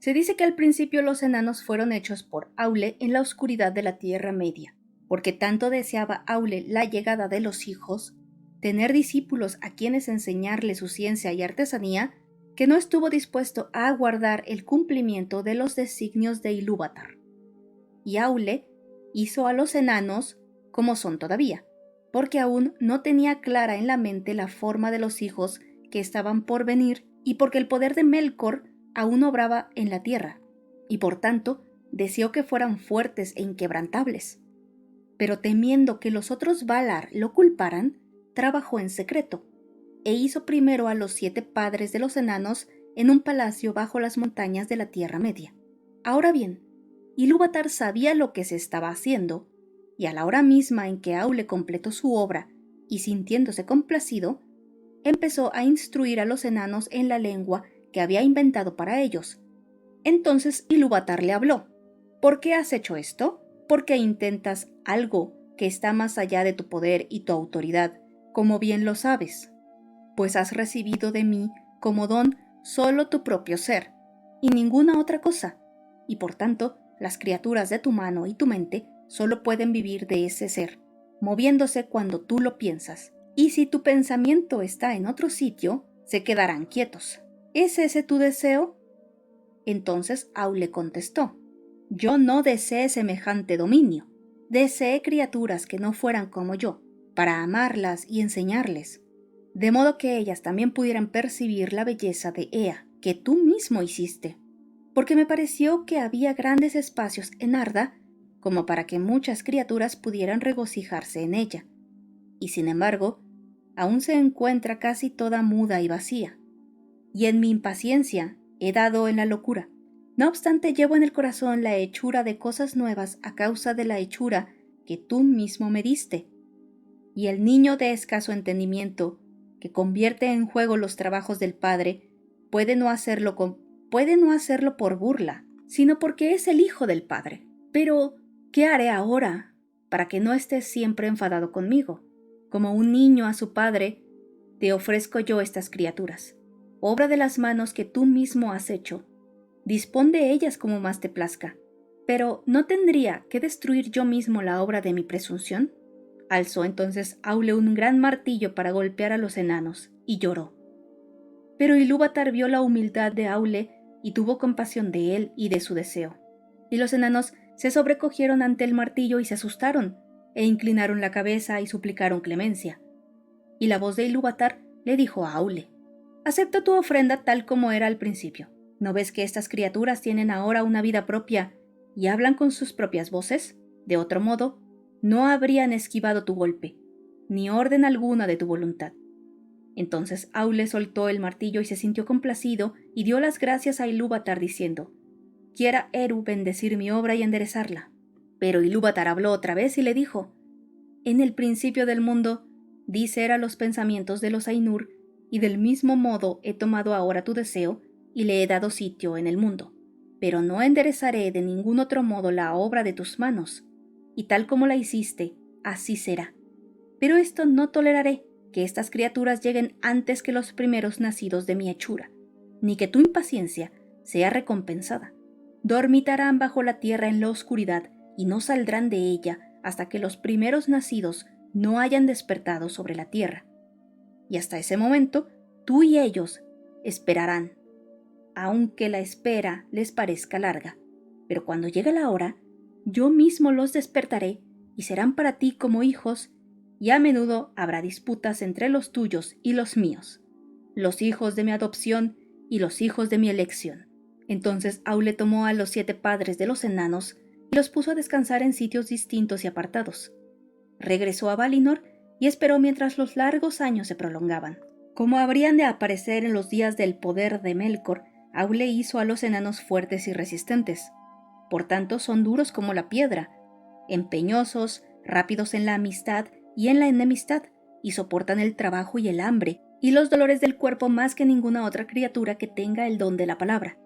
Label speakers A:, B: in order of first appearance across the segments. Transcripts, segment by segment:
A: Se dice que al principio los enanos fueron hechos por Aule en la oscuridad de la Tierra Media, porque tanto deseaba Aule la llegada de los hijos, tener discípulos a quienes enseñarle su ciencia y artesanía, que no estuvo dispuesto a aguardar el cumplimiento de los designios de Ilúvatar. Y Aule hizo a los enanos como son todavía, porque aún no tenía clara en la mente la forma de los hijos que estaban por venir y porque el poder de Melkor aún obraba en la tierra, y por tanto deseó que fueran fuertes e inquebrantables. Pero temiendo que los otros Valar lo culparan, trabajó en secreto, e hizo primero a los 7 padres de los enanos en un palacio bajo las montañas de la Tierra Media. Ahora bien, Ilúvatar sabía lo que se estaba haciendo, y a la hora misma en que Aule completó su obra y sintiéndose complacido, empezó a instruir a los enanos en la lengua que había inventado para ellos. Entonces Ilúvatar le habló. ¿Por qué has hecho esto? ¿Por qué intentas algo que está más allá de tu poder y tu autoridad, como bien lo sabes? Pues has recibido de mí como don solo tu propio ser, y ninguna otra cosa, y por tanto las criaturas de tu mano y tu mente solo pueden vivir de ese ser, moviéndose cuando tú lo piensas, y si tu pensamiento está en otro sitio, se quedarán quietos. ¿Es ese tu deseo? Entonces Aule contestó: yo no deseé semejante dominio, deseé criaturas que no fueran como yo, para amarlas y enseñarles, de modo que ellas también pudieran percibir la belleza de Ea, que tú mismo hiciste, porque me pareció que había grandes espacios en Arda como para que muchas criaturas pudieran regocijarse en ella, y sin embargo, aún se encuentra casi toda muda y vacía, y en mi impaciencia he dado en la locura. No obstante, llevo en el corazón la hechura de cosas nuevas a causa de la hechura que tú mismo me diste, y el niño de escaso entendimiento, que convierte en juego los trabajos del Padre, puede no hacerlo por burla, sino porque es el Hijo del Padre. Pero, ¿qué haré ahora para que no estés siempre enfadado conmigo? Como un niño a su padre, te ofrezco yo estas criaturas, obra de las manos que tú mismo has hecho. Dispón de ellas como más te plazca. Pero, ¿no tendría que destruir yo mismo la obra de mi presunción? Alzó entonces Aule un gran martillo para golpear a los enanos, y lloró. Pero Ilúvatar vio la humildad de Aule y tuvo compasión de él y de su deseo. Y los enanos se sobrecogieron ante el martillo y se asustaron, e inclinaron la cabeza y suplicaron clemencia. Y la voz de Ilúvatar le dijo a Aule: acepta tu ofrenda tal como era al principio. ¿No ves que estas criaturas tienen ahora una vida propia y hablan con sus propias voces? De otro modo, no habrían esquivado tu golpe, ni orden alguna de tu voluntad. Entonces Aule soltó el martillo y se sintió complacido y dio las gracias a Ilúvatar diciendo: quiera Eru bendecir mi obra y enderezarla. Pero Ilúvatar habló otra vez y le dijo: en el principio del mundo di ser a los pensamientos de los Ainur, y del mismo modo he tomado ahora tu deseo y le he dado sitio en el mundo. Pero no enderezaré de ningún otro modo la obra de tus manos, y tal como la hiciste, así será. Pero esto no toleraré, que estas criaturas lleguen antes que los primeros nacidos de mi hechura, ni que tu impaciencia sea recompensada. Dormitarán bajo la tierra en la oscuridad y no saldrán de ella hasta que los primeros nacidos no hayan despertado sobre la tierra. Y hasta ese momento, tú y ellos esperarán, aunque la espera les parezca larga. Pero cuando llegue la hora, yo mismo los despertaré y serán para ti como hijos, y a menudo habrá disputas entre los tuyos y los míos, los hijos de mi adopción y los hijos de mi elección. Entonces Aule tomó a los 7 padres de los enanos y los puso a descansar en sitios distintos y apartados. Regresó a Valinor y esperó mientras los largos años se prolongaban. Como habrían de aparecer en los días del poder de Melkor, Aule hizo a los enanos fuertes y resistentes. Por tanto, son duros como la piedra, empeñosos, rápidos en la amistad y en la enemistad, y soportan el trabajo y el hambre y los dolores del cuerpo más que ninguna otra criatura que tenga el don de la palabra.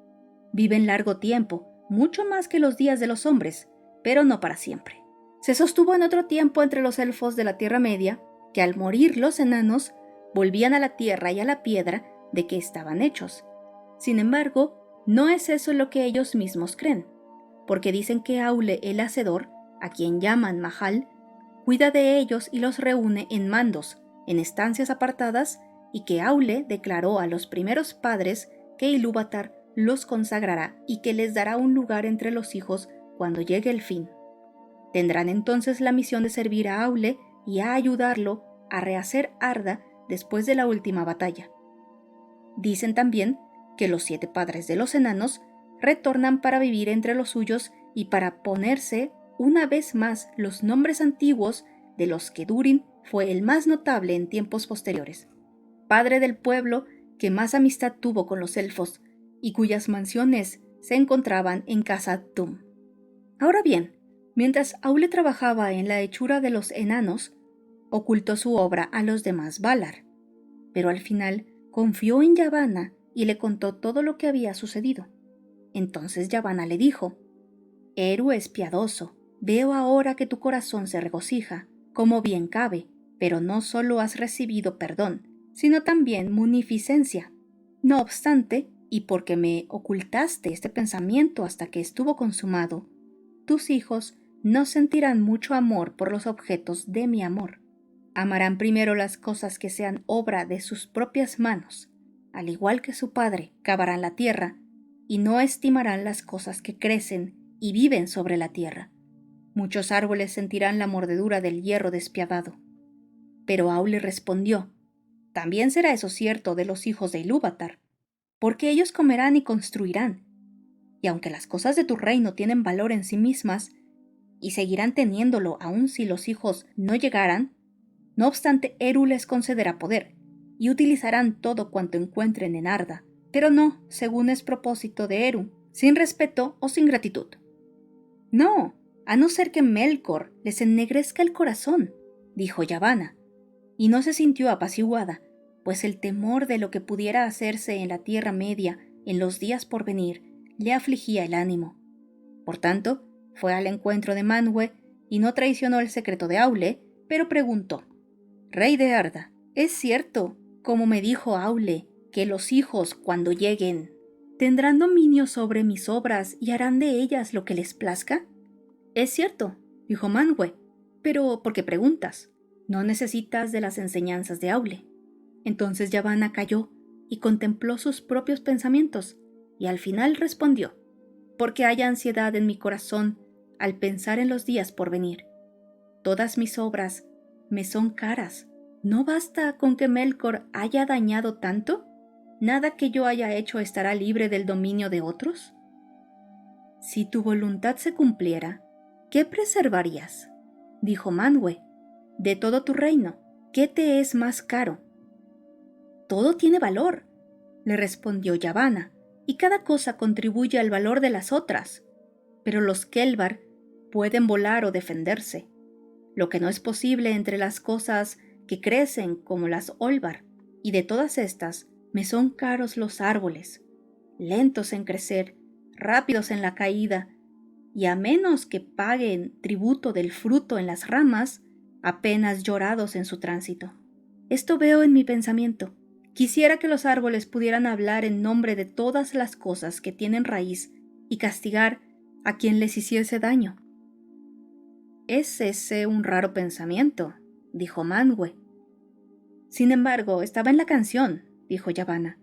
A: Viven largo tiempo, mucho más que los días de los hombres, pero no para siempre. Se sostuvo en otro tiempo entre los elfos de la Tierra Media, que al morir los enanos, volvían a la tierra y a la piedra de que estaban hechos. Sin embargo, No es eso lo que ellos mismos creen, porque dicen que Aule el Hacedor, a quien llaman Mahal, cuida de ellos y los reúne en mandos, en estancias apartadas, y que Aule declaró a los primeros padres que Ilúvatar los consagrará y que les dará un lugar entre los hijos cuando llegue el fin. Tendrán entonces la misión de servir a Aule y a ayudarlo a rehacer Arda después de la última batalla. Dicen también que los 7 padres de los enanos retornan para vivir entre los suyos y para ponerse una vez más los nombres antiguos de los que Durin fue el más notable en tiempos posteriores, padre del pueblo que más amistad tuvo con los elfos y cuyas mansiones se encontraban en Khazad-dûm. Ahora bien, mientras Aule trabajaba en la hechura de los enanos, ocultó su obra a los demás Valar, pero al final confió en Yavanna y le contó todo lo que había sucedido. Entonces Yavanna le dijo: «Eru es piadoso, veo ahora que tu corazón se regocija, como bien cabe, pero no solo has recibido perdón, sino también munificencia. No obstante, y porque me ocultaste este pensamiento hasta que estuvo consumado, tus hijos no sentirán mucho amor por los objetos de mi amor. Amarán primero las cosas que sean obra de sus propias manos, al igual que su padre cavarán la tierra, y no estimarán las cosas que crecen y viven sobre la tierra. Muchos árboles sentirán la mordedura del hierro despiadado». Pero Aule respondió: «También será eso cierto de los hijos de Ilúvatar, porque ellos comerán y construirán, y aunque las cosas de tu reino tienen valor en sí mismas, y seguirán teniéndolo aun si los hijos no llegaran, no obstante Eru les concederá poder, y utilizarán todo cuanto encuentren en Arda, pero no según es propósito de Eru, sin respeto o sin gratitud. No, a no ser que Melkor les ennegrezca el corazón», dijo Yavanna, y no se sintió apaciguada, pues el temor de lo que pudiera hacerse en la Tierra Media en los días por venir le afligía el ánimo. Por tanto, fue al encuentro de Manwë y no traicionó el secreto de Aule, pero preguntó: «Rey de Arda, ¿es cierto, como me dijo Aule, que los hijos, cuando lleguen, tendrán dominio sobre mis obras y harán de ellas lo que les plazca?» «Es cierto», dijo Manwë, «pero ¿por qué preguntas? No necesitas de las enseñanzas de Aule». Entonces Yavanna calló y contempló sus propios pensamientos, y al final respondió: «Porque hay ansiedad en mi corazón al pensar en los días por venir. Todas mis obras me son caras. ¿No basta con que Melkor haya dañado tanto? ¿Nada que yo haya hecho estará libre del dominio de otros? Si tu voluntad se cumpliera, ¿qué preservarías?», dijo Manwë. «De todo tu reino, ¿qué te es más caro?». «Todo tiene valor», le respondió Yavanna, «y cada cosa contribuye al valor de las otras. Pero los Kelvar pueden volar o defenderse. Lo que no es posible entre las cosas que crecen como las Olvar, y de todas estas me son caros los árboles, lentos en crecer, rápidos en la caída, y a menos que paguen tributo del fruto en las ramas, apenas llorados en su tránsito. Esto veo en mi pensamiento. Quisiera que los árboles pudieran hablar en nombre de todas las cosas que tienen raíz y castigar a quien les hiciese daño». «¿Es ese un raro pensamiento?», dijo Manwë. «Sin embargo, estaba en la canción», dijo Yavanna,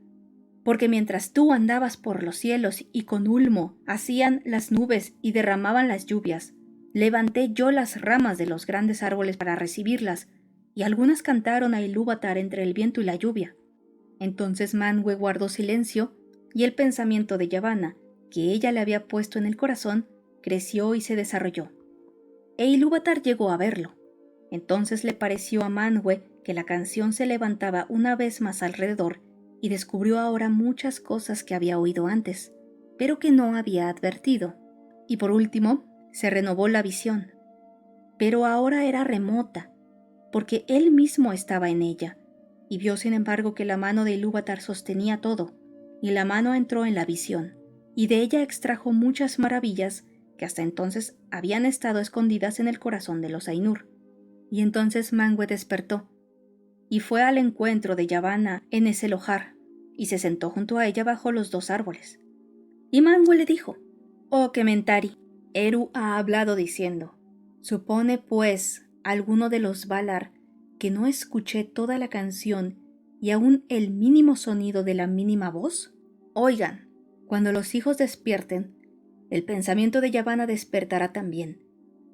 A: «porque mientras tú andabas por los cielos y con Ulmo hacían las nubes y derramaban las lluvias, levanté yo las ramas de los grandes árboles para recibirlas, y algunas cantaron a Ilúvatar entre el viento y la lluvia». Entonces Manwë guardó silencio, y el pensamiento de Yavanna, que ella le había puesto en el corazón, creció y se desarrolló. E Ilúvatar llegó a verlo. Entonces le pareció a Manwë que la canción se levantaba una vez más alrededor, y descubrió ahora muchas cosas que había oído antes, pero que no había advertido. Y por último, se renovó la visión. Pero ahora era remota, porque él mismo estaba en ella, y vio sin embargo que la mano de Ilúvatar sostenía todo, y la mano entró en la visión, y de ella extrajo muchas maravillas que hasta entonces habían estado escondidas en el corazón de los Ainur. Y entonces Manwë despertó, y fue al encuentro de Yavanna en ese lojar, y se sentó junto a ella bajo los 2 árboles. Y Manwë le dijo: «Oh Kementari, Eru ha hablado diciendo: supone pues alguno de los Valar que no escuché toda la canción y aún el mínimo sonido de la mínima voz. Oigan, cuando los hijos despierten, el pensamiento de Yavanna despertará también,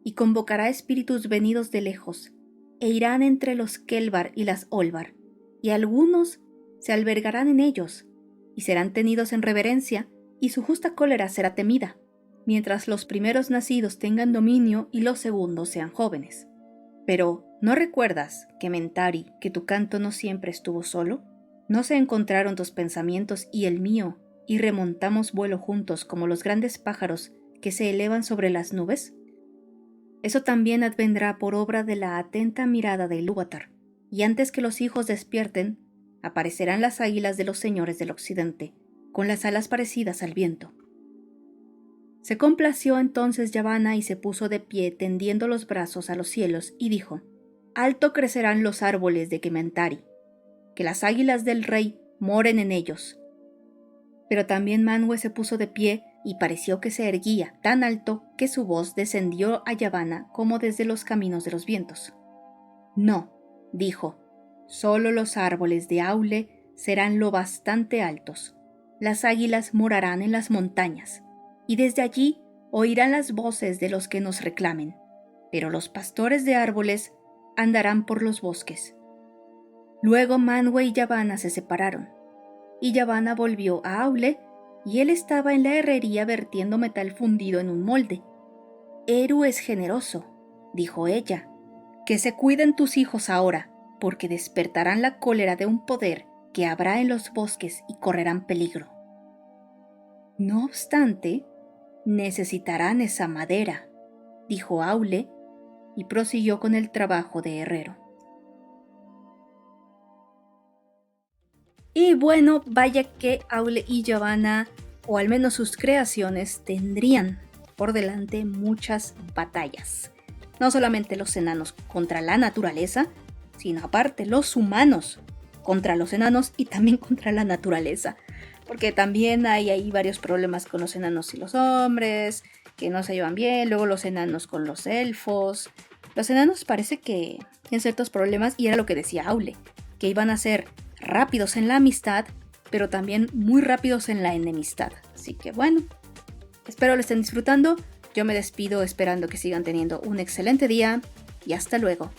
A: y convocará espíritus venidos de lejos, e irán entre los Kelvar y las Olvar, y algunos se albergarán en ellos, y serán tenidos en reverencia, y su justa cólera será temida, mientras los primeros nacidos tengan dominio y los segundos sean jóvenes. Pero, ¿no recuerdas, Kementari, que tu canto no siempre estuvo solo? ¿No se encontraron tus pensamientos y el mío, y remontamos vuelo juntos como los grandes pájaros que se elevan sobre las nubes? Eso también advendrá por obra de la atenta mirada de Ilúvatar, y antes que los hijos despierten, aparecerán las águilas de los señores del occidente, con las alas parecidas al viento». Se complació entonces Yavanna y se puso de pie tendiendo los brazos a los cielos y dijo: «Alto crecerán los árboles de Kementari, que las águilas del rey moren en ellos». Pero también Manwë se puso de pie y pareció que se erguía tan alto que su voz descendió a Yavanna como desde los caminos de los vientos. «No», dijo, «solo los árboles de Aule serán lo bastante altos. Las águilas morarán en las montañas, y desde allí oirán las voces de los que nos reclamen, pero los pastores de árboles andarán por los bosques». Luego Manwë y Yavanna se separaron, y Yavanna volvió a Aule, y él estaba en la herrería vertiendo metal fundido en un molde. «Eru es generoso», dijo ella, «que se cuiden tus hijos ahora, porque despertarán la cólera de un poder que habrá en los bosques y correrán peligro. No obstante, necesitarán esa madera», dijo Aule, y prosiguió con el trabajo de herrero. Y bueno, vaya que Aule y Yavanna, o al menos sus creaciones, tendrían por delante muchas batallas. No solamente los enanos contra la naturaleza, sino aparte los humanos contra los enanos y también contra la naturaleza. Porque también hay ahí varios problemas con los enanos y los hombres, que no se llevan bien, luego los enanos con los elfos. Los enanos parece que tienen ciertos problemas, y era lo que decía Aule, que iban a ser rápidos en la amistad, pero también muy rápidos en la enemistad. Así que bueno, espero lo estén disfrutando. Yo me despido esperando que sigan teniendo un excelente día y hasta luego.